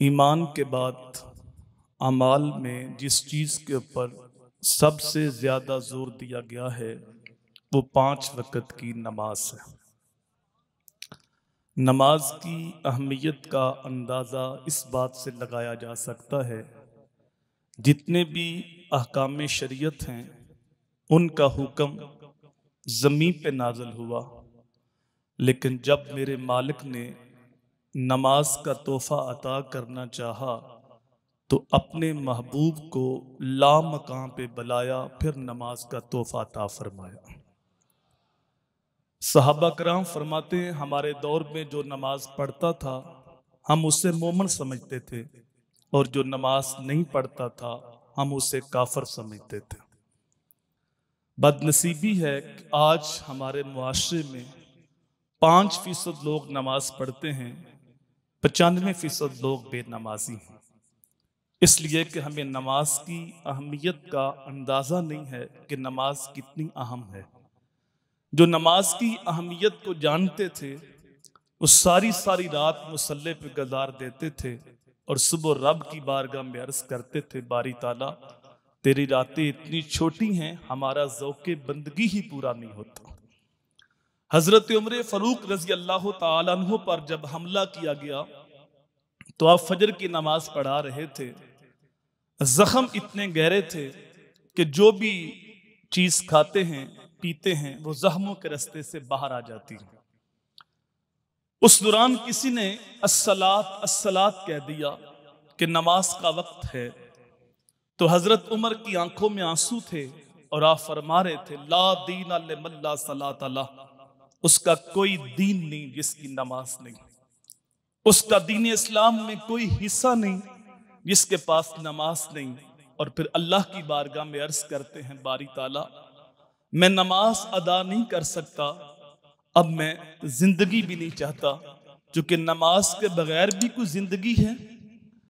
ईमान के बाद अमाल में जिस चीज़ के ऊपर सबसे ज़्यादा जोर दिया गया है वो 5 वक़्त की नमाज है। नमाज की अहमियत का अंदाज़ा इस बात से लगाया जा सकता है, जितने भी अहकाम शरीयत हैं उनका हुक्म ज़मीन पे नाज़िल हुआ, लेकिन जब मेरे मालिक ने नमाज का तोहफ़ा अता करना चाहा तो अपने महबूब को लामकां पे बुलाया, फिर नमाज का तोहफ़ा अता फरमाया। सहाबा कराम फरमाते हैं, हमारे दौर में जो नमाज पढ़ता था हम उसे मोमिन समझते थे, और जो नमाज नहीं पढ़ता था हम उसे काफिर समझते थे। बदनसीबी है कि आज हमारे मुआशरे में 5% लोग नमाज पढ़ते हैं, 95% लोग बेनमाजी हैं। इसलिए कि हमें नमाज की अहमियत का अंदाज़ा नहीं है कि नमाज कितनी अहम है। जो नमाज की अहमियत को जानते थे वो सारी सारी रात मुसल्ले पे गुजार देते थे और सुबह रब की बारगाह में अर्ज करते थे, बारी ताला तेरी रातें इतनी छोटी हैं, हमारा ज़ौक़े बंदगी ही पूरा नहीं होता। हजरत उमर फारूक रज़ी अल्लाह ताला अन्हु पर जब हमला किया गया तो आप फजर की नमाज पढ़ा रहे थे। जख्म इतने गहरे थे कि जो भी चीज खाते हैं पीते हैं वो जख्मों के रास्ते से बाहर आ जाती है। उस दौरान किसी ने अस्सलात अस्सलात कह दिया कि नमाज का वक्त है, तो हजरत उमर की आंखों में आंसू थे और आप फरमा रहे थे, ला दीन लिमन ला सलात ला, उसका कोई दीन नहीं जिसकी नमाज नहीं, उसका दीन इस्लाम में कोई हिस्सा नहीं जिसके पास नमाज नहीं। और फिर अल्लाह की बारगाह में अर्ज करते हैं, बारी ताला मैं नमाज अदा नहीं कर सकता, अब मैं जिंदगी भी नहीं चाहता, क्योंकि नमाज के बगैर भी कोई जिंदगी है